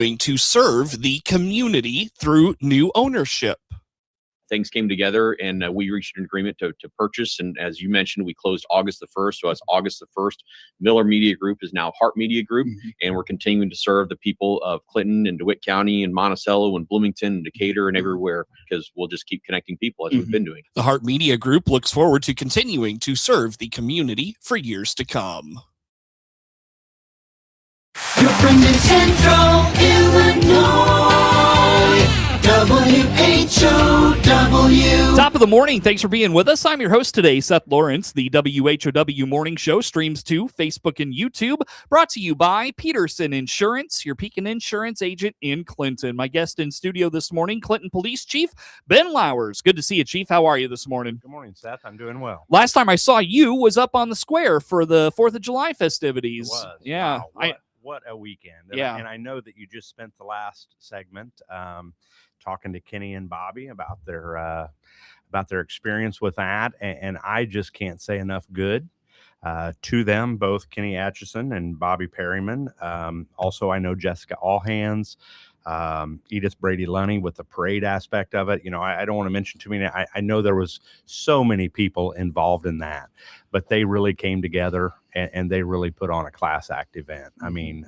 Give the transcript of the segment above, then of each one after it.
to serve the community through new ownership. Things came together and we reached an agreement to purchase. And as you mentioned, we closed August the 1st. So it's August the 1st. Miller Media Group is now Hart Media Group. And we're continuing to serve the people of Clinton and DeWitt County and Monticello and Bloomington and Decatur and everywhere, because we'll just keep connecting people as we've been doing. The Hart Media Group looks forward to continuing to serve the community for years to come. Your friend in Central Illinois, WHOW. Top of the morning. Thanks for being with us. I'm your host today, Seth Lawrence. The WHOW Morning Show streams to Facebook and YouTube. Brought to you by Peterson Insurance, your Pekin Insurance agent in Clinton. My guest in studio this morning, Clinton Police Chief Ben Lowers. Good to see you, Chief. How are you this morning? Good morning, Seth. I'm doing well. Last time I saw you was up on the square for the 4th of July festivities. It was. Yeah. Wow, what a weekend. Yeah. And I know that you just spent the last segment talking to Kenny and Bobby about their experience with that. And I just can't say enough good to them, both Kenny Atchison and Bobby Perryman. Also, I know Jessica Allhands, Edith Brady Lunny with the parade aspect of it. You know, I don't want to mention too many. I know there was so many people involved in that, but they really came together and they really put on a class act event. I mean,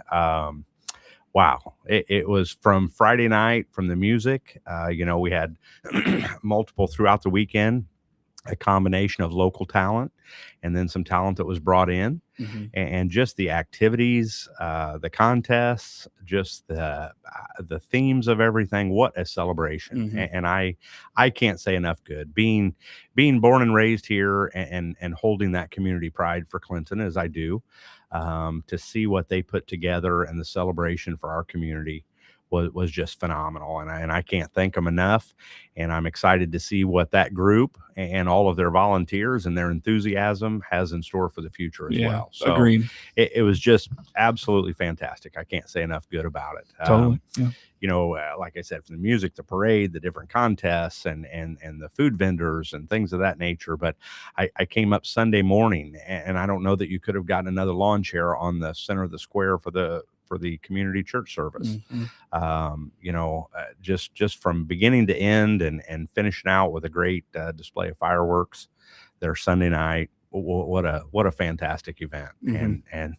wow. It was from Friday night, from the music. You know, we had multiple throughout the weekend, a combination of local talent and then some talent that was brought in, and just the activities, the contests, just the themes of everything. What a celebration. And I can't say enough good. Being born and raised here and holding that community pride for Clinton as I do, to see what they put together and the celebration for our community was just phenomenal. And I can't thank them enough. And I'm excited to see what that group and all of their volunteers and their enthusiasm has in store for the future as well. So agreed. It was just absolutely fantastic. I can't say enough good about it. Totally. You know, like I said, from the music, the parade, the different contests and the food vendors and things of that nature. But I came up Sunday morning and I don't know that you could have gotten another lawn chair on the center of the square for the community church service. You know, just from beginning to end and finishing out with a great display of fireworks there Sunday night. What a fantastic event. And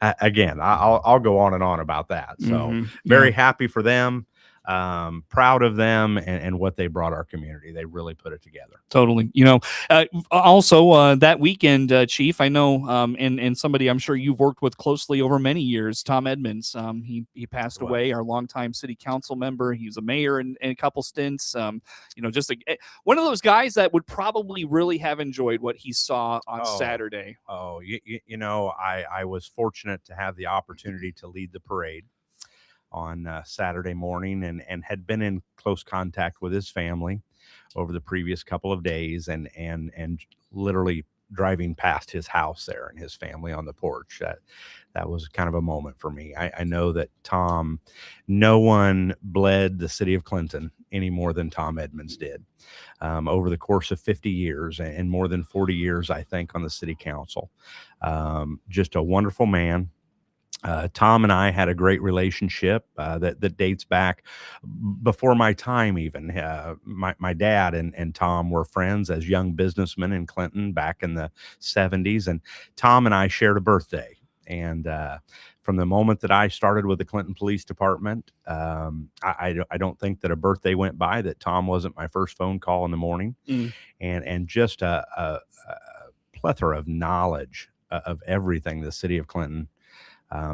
again, I'll go on and on about that. So very happy for them. Proud of them and what they brought our community. They really put it together. Totally. You know, also that weekend, Chief, I know, and somebody I'm sure you've worked with closely over many years, Tom Edmunds. He passed away, our longtime city council member. He was a mayor in a couple stints. You know, just one of those guys that would probably really have enjoyed what he saw on Saturday. You know, I was fortunate to have the opportunity to lead the parade on Saturday morning and had been in close contact with his family over the previous couple of days and literally driving past his house there and his family on the porch. That was kind of a moment for me. I know that Tom, no one bled the city of Clinton any more than Tom Edmunds did over the course of 50 years and more than 40 years, I think, on the city council. Just a wonderful man. Tom and I had a great relationship that dates back before my time even. My dad and Tom were friends as young businessmen in Clinton back in the 70s. And Tom and I shared a birthday. And from the moment that I started with the Clinton Police Department, I don't think that a birthday went by that Tom wasn't my first phone call in the morning. And just a plethora of knowledge of everything the city of Clinton,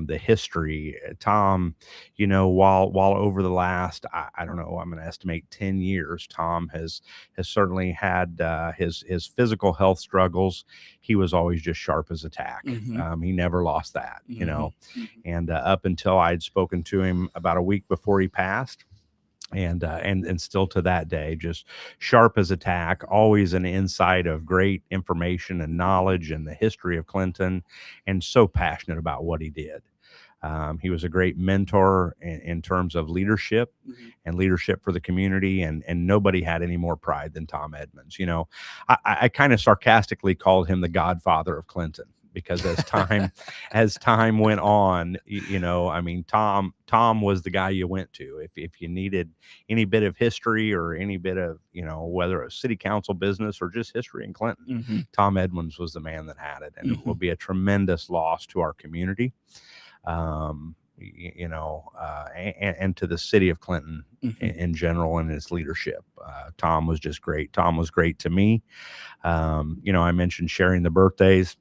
the history. Tom, you know, while over the last, I don't know, I'm going to estimate 10 years, Tom has certainly had his physical health struggles. He was always just sharp as a tack. He never lost that, you know, and up until I'd spoken to him about a week before he passed. And still to that day, just sharp as a tack, always an insight of great information and knowledge and the history of Clinton, and so passionate about what he did. He was a great mentor in terms of leadership and leadership for the community, and nobody had any more pride than Tom Edmunds. You know, I kind of sarcastically called him the godfather of Clinton because as time went on, I mean, Tom was the guy you went to if you needed any bit of history or any bit of, whether it was city council business or just history in Clinton. Tom Edmunds was the man that had it, and it will be a tremendous loss to our community. And to the city of Clinton in general and its leadership. Tom was just great. Tom was great to me. I mentioned sharing the birthdays.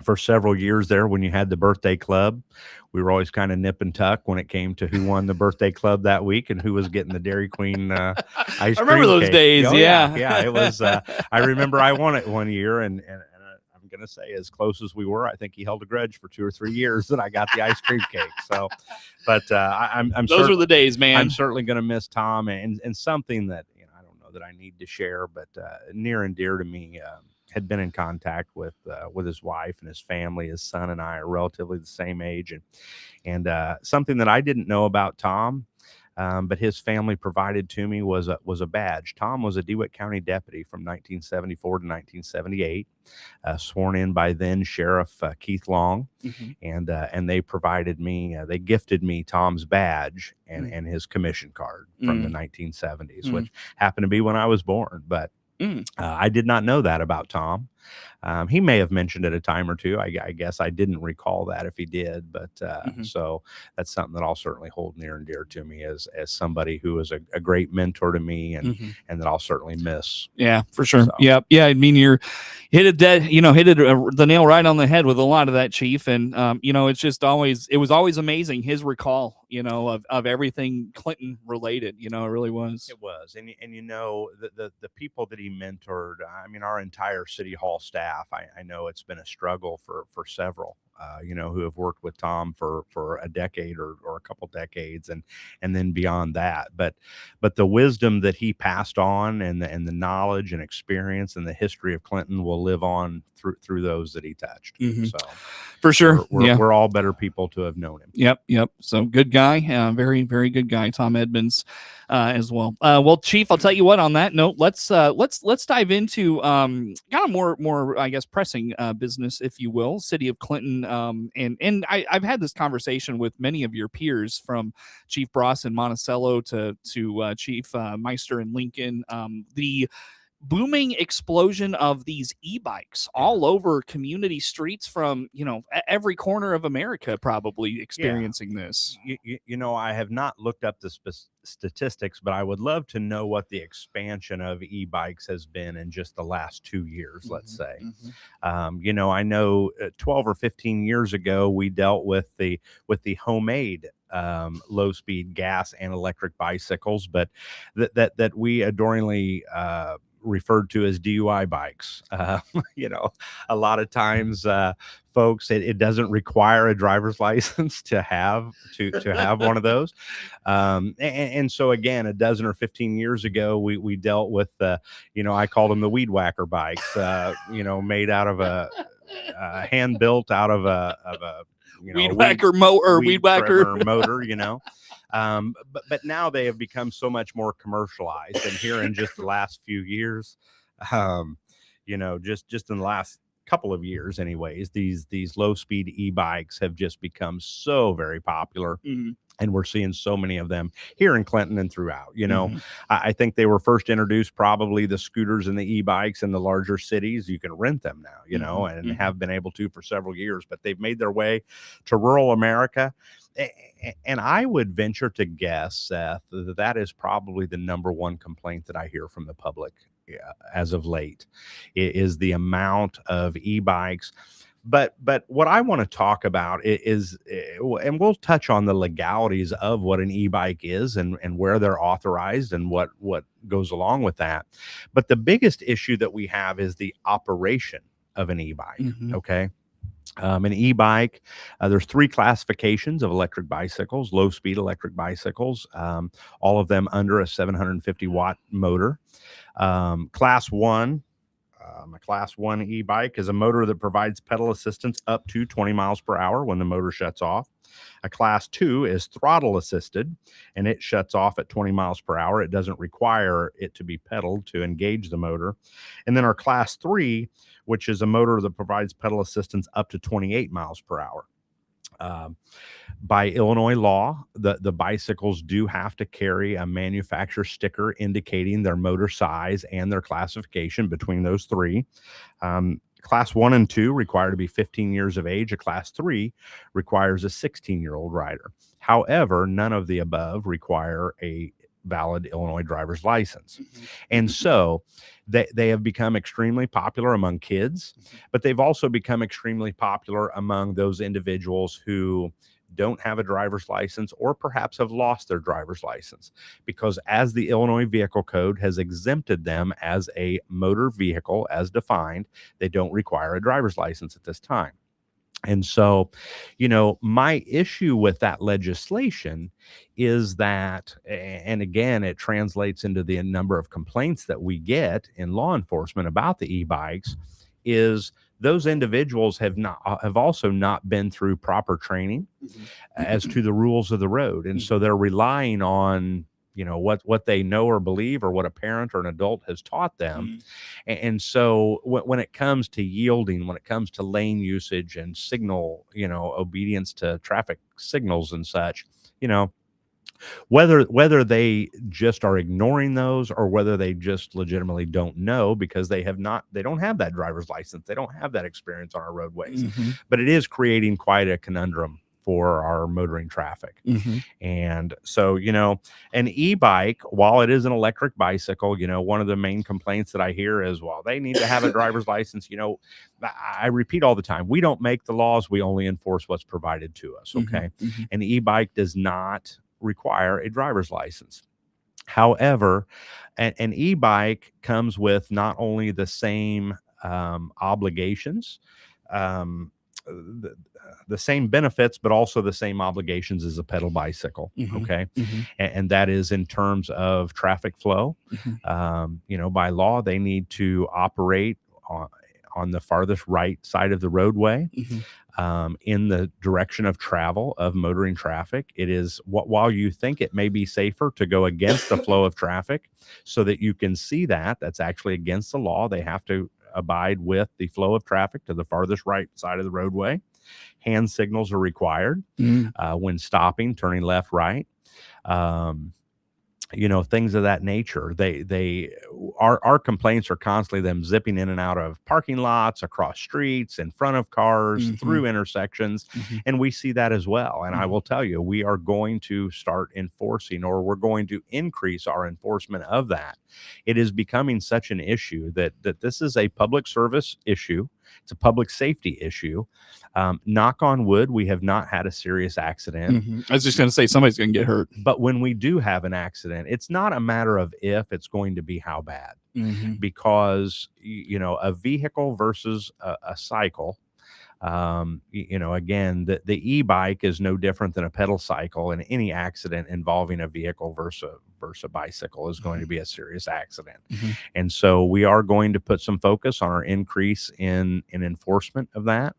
For several years there, when you had the birthday club, we were always kind of nip and tuck when it came to who won the birthday club that week and who was getting the Dairy Queen ice cream. I remember those cake. days. Oh, yeah. It was. I remember I won it one year, and I'm going to say, as close as we were, I think he held a grudge for 2 or 3 years that I got the ice cream cake. So, but I'm those were the days, man. I'm certainly going to miss Tom, and something that I don't know that I need to share, but near and dear to me. Had been in contact with his wife and his family. His son and I are relatively the same age, and something that I didn't know about Tom, but his family provided to me was a badge. Tom was a DeWitt County deputy from 1974 to 1978, sworn in by then Sheriff Keith Long, and they provided me, they gifted me Tom's badge and his commission card from the 1970s, which happened to be when I was born, but. I did not know that about Tom. He may have mentioned it a time or two. I guess I didn't recall that if he did, but so that's something that I'll certainly hold near and dear to me as somebody who was a great mentor to me and that I'll certainly miss. Yeah, for sure. So. Yeah. I mean, you hit the nail right on the head with a lot of that, Chief. And it's just it was always amazing his recall, of everything Clinton related. It really was. It was, and the people that he mentored. I mean, our entire City Hall staff. I know it's been a struggle for several, who have worked with Tom for a decade or a couple decades and then beyond that. But the wisdom that he passed on and the knowledge and experience and the history of Clinton will live on through those that he touched. So for sure, we're all better people to have known him. Yep. So good guy, very, very good guy, Tom Edmunds, as well. Well, Chief, I'll tell you what. On that note, let's dive into kind of more I guess pressing business, if you will. City of Clinton, and I've had this conversation with many of your peers, from Chief Bross in Monticello to Chief Meister in Lincoln. The booming explosion of these e-bikes all over community streets from every corner of America, probably experiencing this. I have not looked up the statistics, but I would love to know what the expansion of e-bikes has been in just the last 2 years, let's say. I know 12 or 15 years ago we dealt with the homemade low speed gas and electric bicycles, but that we adoringly referred to as DUI bikes. A lot of times, folks, it doesn't require a driver's license to have one of those. And so again, a dozen or 15 years ago, we dealt with, I called them the weed whacker bikes, made out of a hand built out of a weed whacker motor, but now they have become so much more commercialized, and here in just the last few years, just in the last couple of years anyways, these low speed e-bikes have just become so very popular. And we're seeing so many of them here in Clinton and throughout. I think they were first introduced, probably the scooters and the e-bikes in the larger cities. You can rent them now, and have been able to for several years, but they've made their way to rural America. And I would venture to guess, Seth, that is probably the number one complaint that I hear from the public as of late, is the amount of e-bikes. But what I want to talk about is, and we'll touch on the legalities of what an e-bike is and where they're authorized and what goes along with that. But the biggest issue that we have is the operation of an e-bike. Okay. An e-bike, there's 3 classifications of electric bicycles, low speed electric bicycles, all of them under a 750 watt motor. Class 1, A class 1 e-bike is a motor that provides pedal assistance up to 20 miles per hour when the motor shuts off. A class 2 is throttle assisted, and it shuts off at 20 miles per hour. It doesn't require it to be pedaled to engage the motor. And then our class 3, which is a motor that provides pedal assistance up to 28 miles per hour. By Illinois law, the bicycles do have to carry a manufacturer sticker indicating their motor size and their classification between those three. Class 1 and 2 require to be 15 years of age. A class 3 requires a 16-year-old rider. However, none of the above require a valid Illinois driver's license. And so they have become extremely popular among kids, but they've also become extremely popular among those individuals who don't have a driver's license or perhaps have lost their driver's license, because as the Illinois Vehicle Code has exempted them as a motor vehicle as defined, they don't require a driver's license at this time. And so, my issue with that legislation is that, and again, it translates into the number of complaints that we get in law enforcement about the e-bikes, is those individuals have also not been through proper training as to the rules of the road. And so they're relying on, what they know or believe, or what a parent or an adult has taught them. And so when it comes to yielding, when it comes to lane usage and signal, obedience to traffic signals and such, whether they just are ignoring those or whether they just legitimately don't know because they don't have that driver's license. They don't have that experience on our roadways, but it is creating quite a conundrum for our motoring traffic. And so, an e-bike, while it is an electric bicycle, one of the main complaints that I hear is, well, they need to have a driver's license. I repeat all the time, we don't make the laws. We only enforce what's provided to us. Okay. An e-bike does not require a driver's license. However, an e-bike comes with not only the same obligations, the same benefits, but also the same obligations as a pedal bicycle. Okay. And that is in terms of traffic flow. By law, they need to operate on the farthest right side of the roadway, in the direction of travel of motoring traffic. It is while you think it may be safer to go against the flow of traffic so that you can see that's actually against the law. They have to abide with the flow of traffic to the farthest right side of the roadway. Hand signals are required when stopping, turning left, right. Things of that nature. Our complaints are constantly them zipping in and out of parking lots, across streets, in front of cars, through intersections. And we see that as well. And I will tell you, we are going to start enforcing, or we're going to increase our enforcement of that. It is becoming such an issue that this is a public service issue. It's a public safety issue. Knock on wood, we have not had a serious accident. I was just going to say somebody's going to get hurt. But when we do have an accident, it's not a matter of if, it's going to be how bad. Because, a vehicle versus a cycle, again, the e-bike is no different than a pedal cycle, and any accident involving a vehicle versus a bicycle is going to be a serious accident. And so we are going to put some focus on our increase in enforcement of that.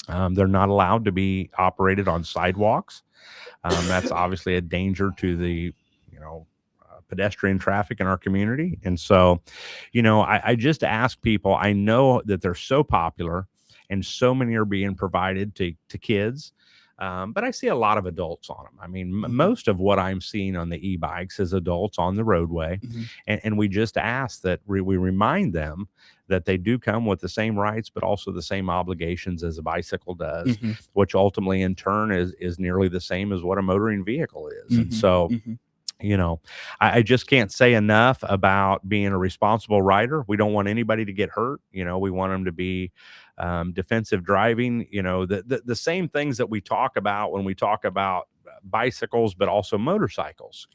They're not allowed to be operated on sidewalks. That's obviously a danger to the, pedestrian traffic in our community. And so, I just ask people, I know that they're so popular and so many are being provided to kids. But I see a lot of adults on them. I mean, most of what I'm seeing on the e-bikes is adults on the roadway. And we just ask that we remind them that they do come with the same rights, but also the same obligations as a bicycle does, which ultimately in turn is nearly the same as what a motoring vehicle is. And so, I just can't say enough about being a responsible rider. We don't want anybody to get hurt. We want them to be defensive driving, the same things that we talk about when we talk about bicycles, but also motorcycles.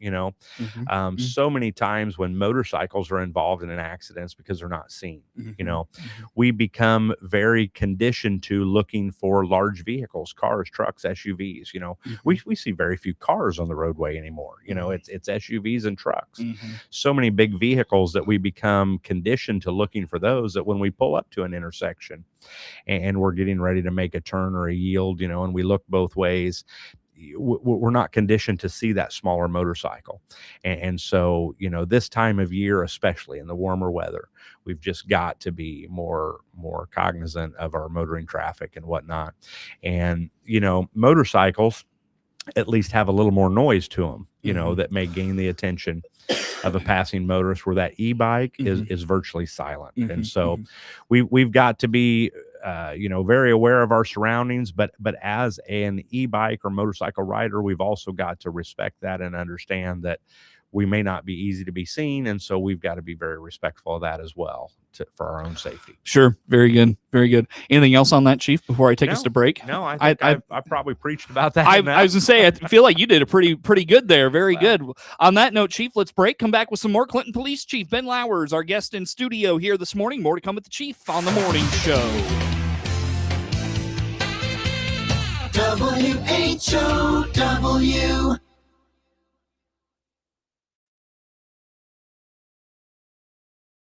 So many times when motorcycles are involved in an accident because they're not seen. We become very conditioned to looking for large vehicles, cars, trucks, SUVs. We see very few cars on the roadway anymore. It's SUVs and trucks. So many big vehicles that we become conditioned to looking for those, that when we pull up to an intersection and we're getting ready to make a turn or a yield, and we look both ways, we're not conditioned to see that smaller motorcycle. And so, this time of year, especially in the warmer weather, we've just got to be more cognizant of our motoring traffic and whatnot. And, motorcycles at least have a little more noise to them, that may gain the attention of a passing motorist, where that e-bike is virtually silent. And so we've got to be very aware of our surroundings, but as an e-bike or motorcycle rider, we've also got to respect that and understand that we may not be easy to be seen. And so we've got to be very respectful of that as well for our own safety. Sure. Very good. Very good. Anything else on that, Chief, before I take us to break? No, I think I probably preached about that. I was going to say, I feel like you did a pretty good there. Very good. On that note, Chief, let's break. Come back with some more. Clinton Police Chief Ben Lowers, our guest in studio here this morning. More to come with the Chief on the morning show. WHOW.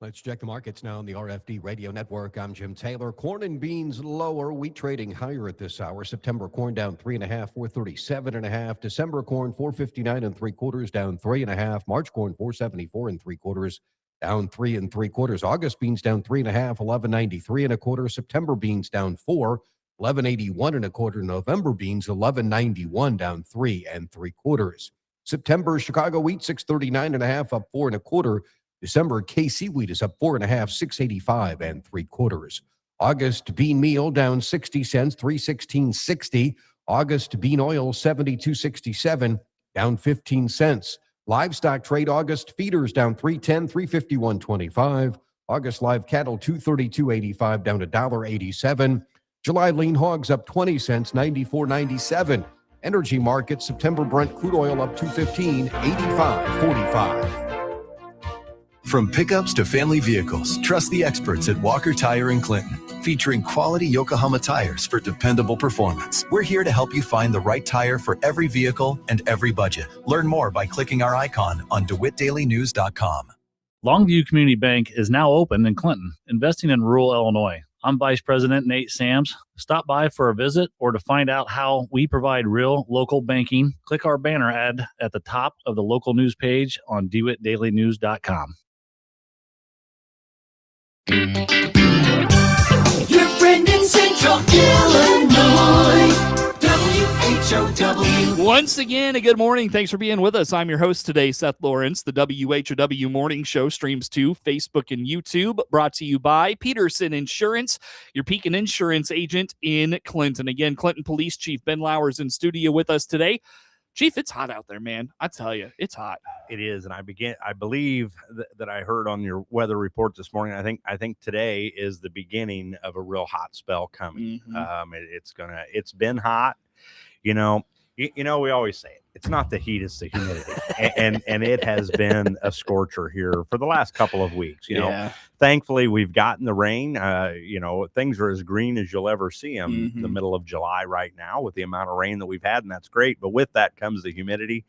Let's check the markets now on the RFD Radio Network. I'm Jim Taylor. Corn and beans lower, wheat trading higher at this hour. September corn down 3.5, 437.5. December corn 459 3/4, down 3.5. March corn 474 3/4, down 3 3/4. August beans down 3.5, 1193 1/4. September beans down 4, 1181 1/4. November beans 1191, down 3 3/4. September Chicago wheat 639.5, up 4 1/4. December KC wheat is up 4.5, 685 3/4. August bean meal down 60 cents, 316.60. August bean oil 72.67, down 15 cents. Livestock trade August feeders down 310, 351.25. August live cattle 232.85, down $1.87. July lean hogs up 20 cents, 94.97. Energy market September Brent crude oil up 215, 85.45. From pickups to family vehicles, trust the experts at Walker Tire in Clinton. Featuring quality Yokohama tires for dependable performance. We're here to help you find the right tire for every vehicle and every budget. Learn more by clicking our icon on DeWittDailyNews.com. Longview Community Bank is now open in Clinton, investing in rural Illinois. I'm Vice President Nate Sams. Stop by for a visit or to find out how we provide real local banking. Click our banner ad at the top of the local news page on DeWittDailyNews.com. Your friend in Central Illinois. WHOW. Once again, a good morning. Thanks for being with us. I'm your host today, Seth Lawrence. The WHOW Morning Show streams to Facebook and YouTube, brought to you by Peterson Insurance, your Pekin Insurance agent in Clinton. Again, Clinton Police Chief Ben Lowers in studio with us today. Chief, it's hot out there, man. I tell you, it's hot. It is, and I believe that I heard on your weather report this morning. I think today is the beginning of a real hot spell coming. It's been hot. We always say it. It's not the heat, it's the humidity, and it has been a scorcher here for the last couple of weeks. Thankfully we've gotten the rain. Things are as green as you'll ever see them in the middle of July right now with the amount of rain that we've had, and that's great. But with that comes the humidity,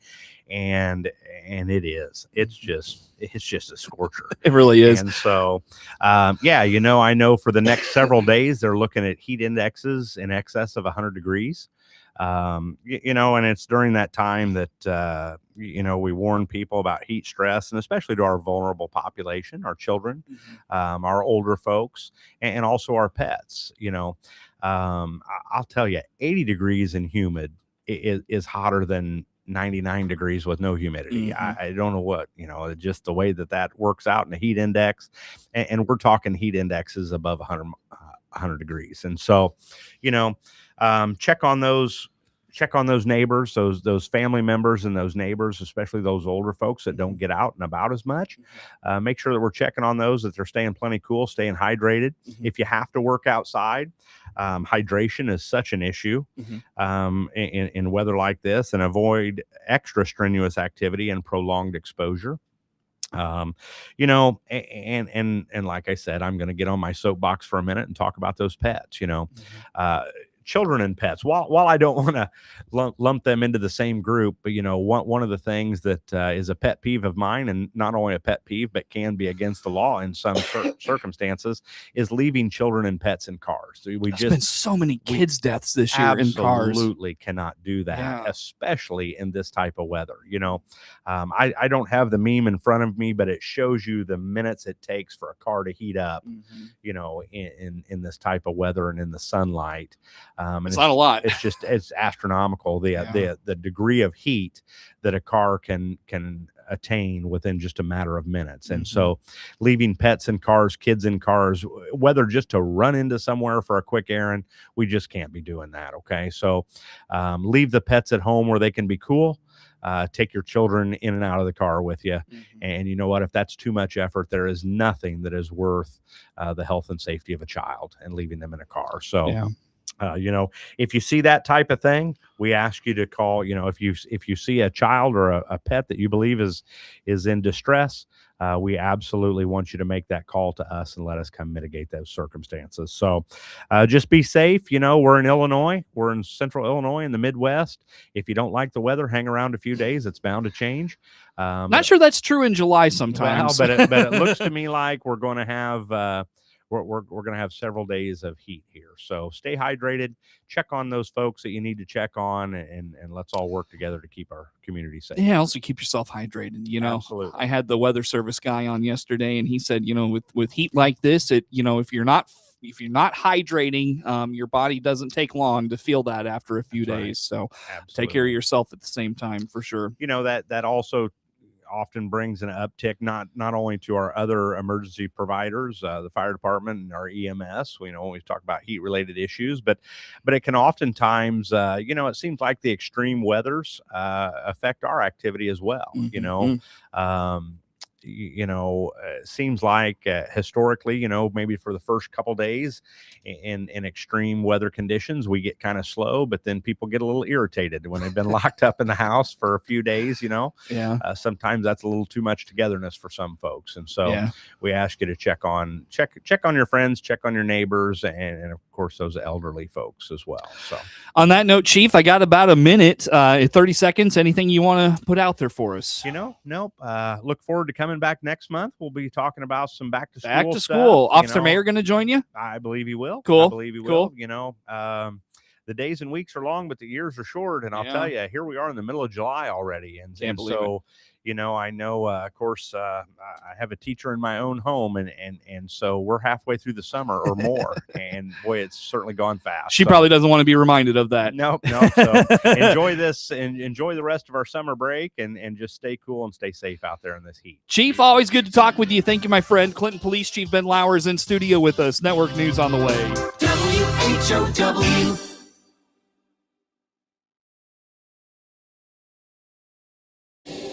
and it's just a scorcher. It really is. And so, I know for the next several days they're looking at heat indexes in excess of 100 degrees. And it's during that time that, we warn people about heat stress, and especially to our vulnerable population, our children, our older folks, and also our pets. I'll tell you, 80 degrees and humid is hotter than 99 degrees with no humidity. I don't know what, just the way that works out in the heat index. And we're talking heat indexes above 100 degrees. And so, check on those check on those neighbors, those family members and those neighbors, especially those older folks that don't get out and about as much. Make sure that we're checking on those, that they're staying plenty cool, staying hydrated. If you have to work outside, hydration is such an issue in weather like this, and avoid extra strenuous activity and prolonged exposure. You know, and like I said, I'm going to get on my soapbox for a minute and talk about those pets, you know, children and pets. While I don't want to lump them into the same group, but you know, one of the things that is a pet peeve of mine, and not only a pet peeve, but can be against the law in some circumstances, is leaving children and pets in cars. There's been so many kids' deaths this year in cars. Absolutely cannot do that, especially in this type of weather. You know, I don't have the meme in front of me, but it shows you the minutes it takes for a car to heat up, you know, in this type of weather and in the sunlight. And it's not a lot. It's astronomical, the degree of heat that a car can attain within just a matter of minutes. And so leaving pets in cars, kids in cars, whether just to run into somewhere for a quick errand, we just can't be doing that. Okay. So leave the pets at home where they can be cool. Take your children in and out of the car with you. And you know what? If that's too much effort, there is nothing that is worth the health and safety of a child and leaving them in a car. So, you know, if you see that type of thing, we ask you to call. You know, if you see a child or a pet that you believe is in distress, we absolutely want you to make that call to us and let us come mitigate those circumstances. So just be safe. You know, we're in Illinois. We're in central Illinois in the Midwest. If you don't like the weather, hang around a few days. It's bound to change. Not sure that's true in July sometimes. Well, but it looks to me like we're going to have we're going to have several days of heat here. So stay hydrated, check on those folks that you need to check on, and let's all work together to keep our community safe. Yeah, also keep yourself hydrated. You know, Absolutely. I had the weather service guy on yesterday, and he said, you know, with heat like this, you know, if you're not hydrating, your body doesn't take long to feel that after a few days. So take care of yourself at the same time, for sure. You know, that also often brings an uptick, not only to our other emergency providers, the fire department and our EMS. We know when we talk about heat related issues, but it can oftentimes, you know, it seems like the extreme weathers affect our activity as well. You know, it seems like historically, you know, maybe for the first couple days in extreme weather conditions, we get kind of slow, but then people get a little irritated when they've been locked up in the house for a few days, you know. Sometimes that's a little too much togetherness for some folks. And so we ask you to check on your friends, check on your neighbors, and of course those elderly folks as well. So on that note, Chief, I got about a minute, 30 seconds. Anything you want to put out there for us? You know, nope. Look forward to coming back next month. We'll be talking about some back to school stuff. Officer Mayor going to join you? I believe he will. Cool. I believe he will. You know, the days and weeks are long, but the years are short. And I'll tell you, here we are in the middle of July already. And so, you know, I know, of course, I have a teacher in my own home, and so we're halfway through the summer or more. And boy, it's certainly gone fast. She probably doesn't want to be reminded of that. No. So enjoy this and enjoy the rest of our summer break, and just stay cool and stay safe out there in this heat. Chief, always good to talk with you. Thank you, my friend. Clinton Police Chief Ben Lauer is in studio with us. Network News on the way. WHOW.